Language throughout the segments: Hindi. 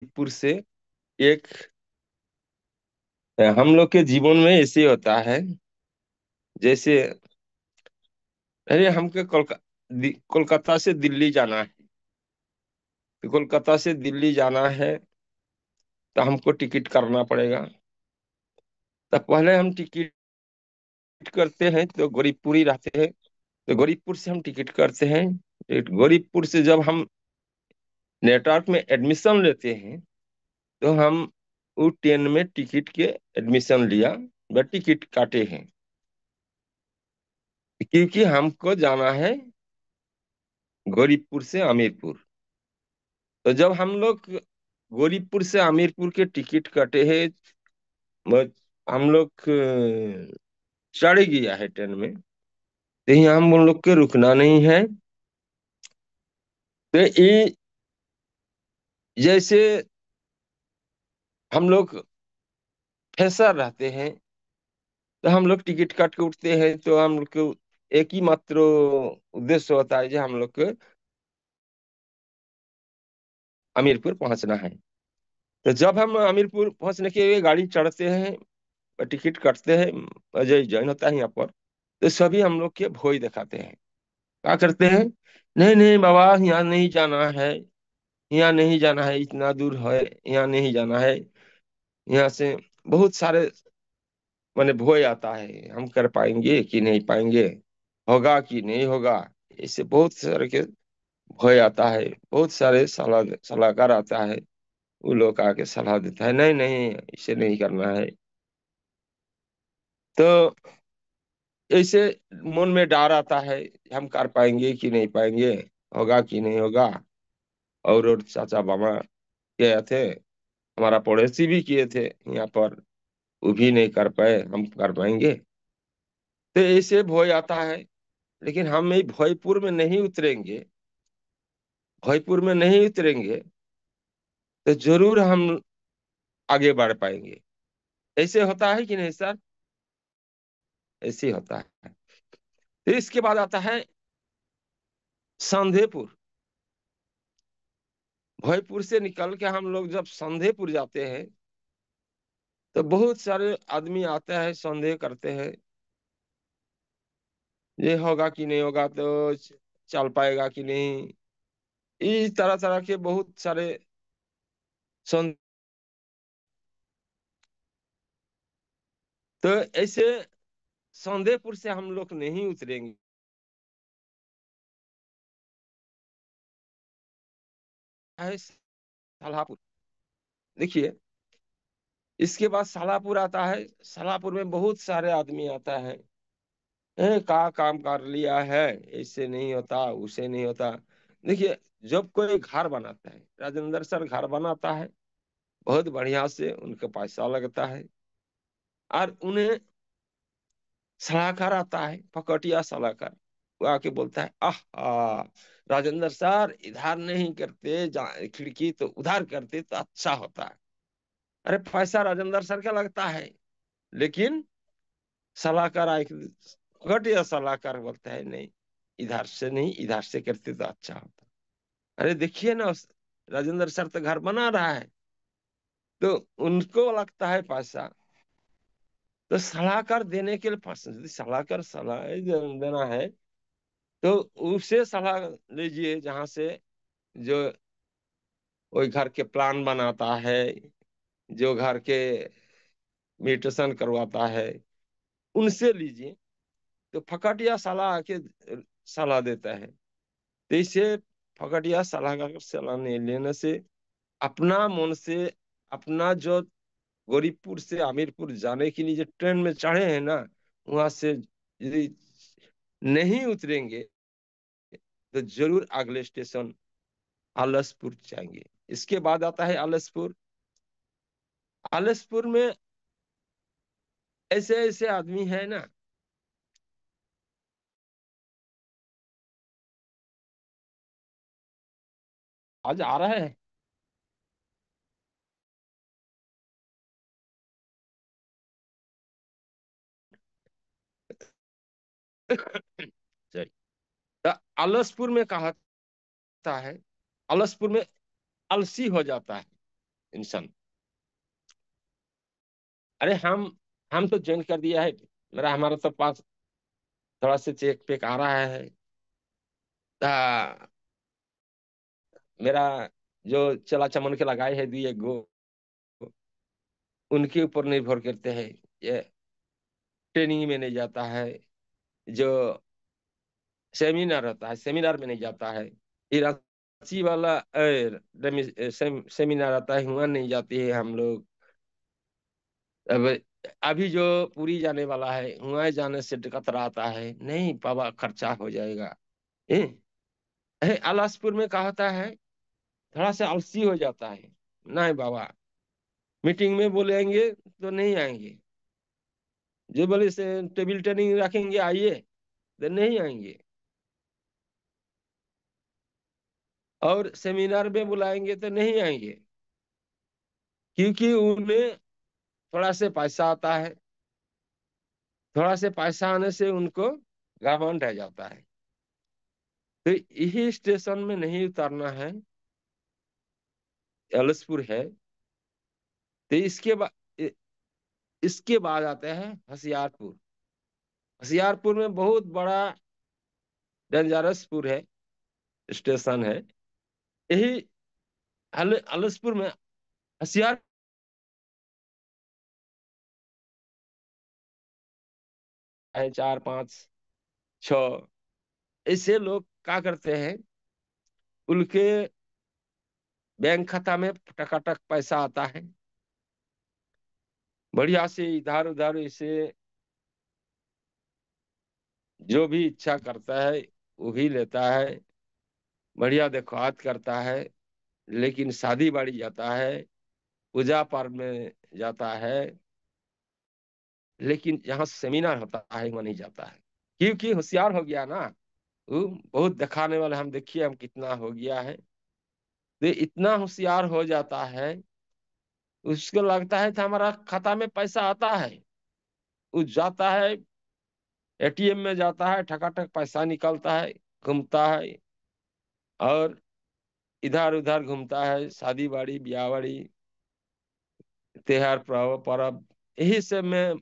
पुर से एक हम लोग के जीवन में ऐसे होता है। जैसे अरे हमको कोलकाता से दिल्ली जाना है। तो कोलकाता से दिल्ली जाना है तो हमको टिकट करना पड़ेगा। तो पहले हम टिकट करते हैं तो गोरखपुरी रहते हैं। तो गोरखपुर से हम टिकट करते हैं। गोरखपुर से जब हम नेटवर्क में एडमिशन लेते हैं तो हम वो ट्रेन में टिकट के एडमिशन लिया व टिकट काटे हैं, क्योंकि हमको जाना है गोरखपुर से आमिरपुर। तो जब हम लोग गोरखपुर से आमिरपुर के टिकट कटे हैं, म- हम लोग चढ़ गया है ट्रेन में। तो यहाँ हम उन लोग के रुकना नहीं है। तो ये जैसे हम लोग फ्रेशर रहते हैं तो हम लोग टिकट काट के उठते हैं, तो हम लोग को एक ही मात्र उद्देश्य होता है जो हम लोग को अमीरपुर पहुंचना है। तो जब हम अमीरपुर पहुंचने के लिए गाड़ी चढ़ते हैं और टिकट काटते हैं, अजय जॉइन होता है यहाँ पर, तो सभी हम लोग के भोई दिखाते हैं। क्या करते हैं, नहीं नहीं बाबा यहाँ नहीं जाना है, यहाँ नहीं जाना है, इतना दूर है, यहाँ नहीं जाना है। यहाँ से बहुत सारे माने भोई आता है, हम कर पाएंगे कि नहीं पाएंगे, होगा कि नहीं होगा। ऐसे बहुत सारे के भय आता है। बहुत सारे सलाहकार आता है, वो लोग आके सलाह देता है, नहीं नहीं इसे नहीं करना है। तो ऐसे मन में डर आता है, हम कर पाएंगे कि नहीं पाएंगे, होगा कि नहीं होगा। और चाचा बाबा गए थे, हमारा पड़ोसी भी किए थे यहाँ पर, वो भी नहीं कर पाए, हम कर पाएंगे। तो ऐसे भय आता है। लेकिन हम ये भयपुर में नहीं उतरेंगे, भयपुर में नहीं उतरेंगे तो जरूर हम आगे बढ़ पाएंगे। ऐसे होता है कि नहीं सर? ऐसे ही होता है। तो इसके बाद आता है संधेपुर। भोजपुर से निकल के हम लोग जब संधेपुर जाते हैं तो बहुत सारे आदमी आते हैं, संदेह करते हैं ये होगा कि नहीं होगा, तो चल पाएगा कि नहीं। इस तरह तरह के बहुत सारे संदेह। तो ऐसे संधेपुर से हम लोग नहीं उतरेंगे, है सालापुर। देखिए, इसके बाद सालापुर आता है। सालापुर में बहुत सारे आदमी आता है, का काम कर लिया है, ऐसे नहीं होता, उसे नहीं होता। देखिए, जब कोई घर बनाता है, राजेंद्र सर घर बनाता है, बहुत बढ़िया से उनका पैसा लगता है। और उन्हें सलाहकार आता है, पकटिया सलाहकार, वो आके बोलता है राजेंद्र सर इधर नहीं करते, खिड़की तो उधर करते तो अच्छा होता है। अरे पैसा राजेंद्र सर का लगता है, लेकिन सलाहकार आए, पकटिया सलाहकार बोलता है नहीं, इधर से नहीं, इधर से करते तो अच्छा होता। अरे देखिए ना, राजेंद्र सर तो घर बना रहा है, तो उनको लगता है पैसा। तो सलाहकार देने के लिए पैसा, यदि सलाहकार सलाह देना है तो उसे सलाह लीजिए, जहां से जो कोई घर के प्लान बनाता है, जो घर के म्यूटेशन करवाता है, उनसे लीजिए। तो फकटिया सलाह आके सलाह देता है। तो इसे फकटिया सलाह का सलाह नहीं लेने से, अपना मन से, अपना जो गोरखपुर से आमिरपुर जाने के लिए जो ट्रेन में चढ़े हैं ना, वहां से यदि नहीं उतरेंगे तो जरूर अगले स्टेशन आलसपुर जाएंगे। इसके बाद आता है आलसपुर। आलसपुर में ऐसे ऐसे आदमी है ना, आज आ रहा है। सॉरी। तो आलसपुर में कहा है, आलसपुर में अलसी हो जाता है। इंसान। अरे हम तो ज्वाइन कर दिया है। हमारा तो पास थोड़ा से चेक पेक आ रहा है। मेरा जो चला चमन के लगाए है दिए गो, उनके ऊपर निर्भर करते हैं। ये ट्रेनिंग में नहीं जाता है, जो सेमिनार रहता है सेमिनार में नहीं जाता है, ये रांची वाला सेमिनार आता है वहाँ नहीं जाते हैं हम लोग। अब अभी जो पूरी जाने वाला है वहाँ जाने से कतरा आता है, नहीं बाबा खर्चा हो जाएगा। ए, अलासपुर में कहा होता है, थोड़ा सा आलसी हो जाता है। नहीं बाबा, मीटिंग में बोलेंगे तो नहीं आएंगे, जो बोले से टेबल टेनिंग रखेंगे आइए, तो नहीं आएंगे। और सेमिनार में बुलाएंगे तो नहीं आएंगे, क्योंकि उन्हें थोड़ा से पैसा आता है। थोड़ा से पैसा आने से उनको घमंड रह जाता है। तो यही स्टेशन में नहीं उतरना है, एलसपुर है। तो इसके बाद आते हैं होशियारपुर। होशियारपुर में बहुत बड़ा डेंजरसपुर है, स्टेशन है। यही एलसपुर में होशियार है, 4 5 6 ऐसे लोग क्या करते हैं, उनके बैंक खाता में टकाटक पैसा आता है, बढ़िया से इधर उधर इसे जो भी इच्छा करता है वो भी लेता है, बढ़िया देखभाल करता है। लेकिन शादी बाड़ी जाता है, पूजा पर्व में जाता है, लेकिन जहाँ सेमिनार होता है वहाँ नहीं जाता है, क्योंकि होशियार हो गया ना। वो बहुत दिखाने वाले, हम देखिए हम कितना हो गया है। तो इतना होशियार हो जाता है, उसको लगता है कि हमारा खाता में पैसा आता है। वो जाता है, एटीएम में जाता है, ठकाठक पैसा निकलता है, घूमता है और इधर उधर घूमता है, शादी बाड़ी ब्याह बाड़ी त्योहार पर्व यही सब में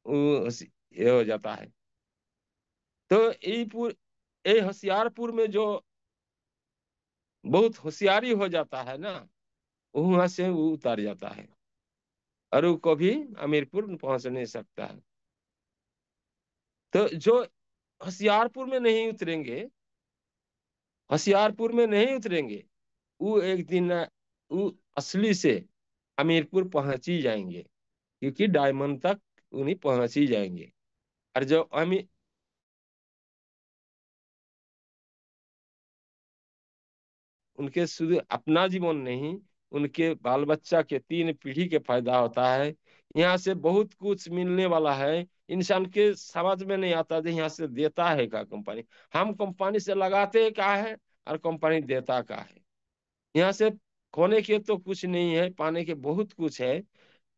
वो ये हो जाता है। तो ये होशियारपुर में जो बहुत होशियारी हो जाता है ना, वो वहां से वो उतर जाता है और वो कभी अमीरपुर पहुंच नहीं सकता है। तो जो होशियारपुर में नहीं उतरेंगे, होशियारपुर में नहीं उतरेंगे, वो एक दिन वो असली से अमीरपुर पहुंच ही जाएंगे, क्योंकि डायमंड तक उन्हीं पहुंच ही जाएंगे। और जो अमीर उनके शुद्ध अपना जीवन नहीं, उनके बाल बच्चा के 3 पीढ़ी के फायदा होता है। यहाँ से बहुत कुछ मिलने वाला है। इंसान के समझ में नहीं आता कि यहाँ से देता है क्या कंपनी। हम कंपनी से लगाते क्या है और कंपनी देता क्या है। यहाँ से खोने के तो कुछ नहीं है, पाने के बहुत कुछ है।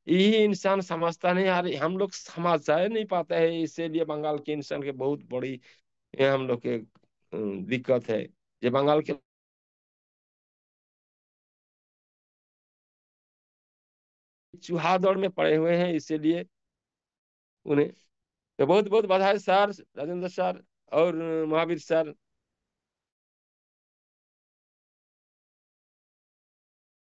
यही इंसान समझता नहीं, यार हम लोग समझ नहीं पाते हैं। इसीलिए बंगाल के इंसान के बहुत बड़ी ये हम लोग के दिक्कत है। ये बंगाल के चूहा दौड़ में पड़े हुए हैं, इसीलिए उन्हें तो बहुत बहुत बधाई सर, राजेंद्र सर और महावीर सर।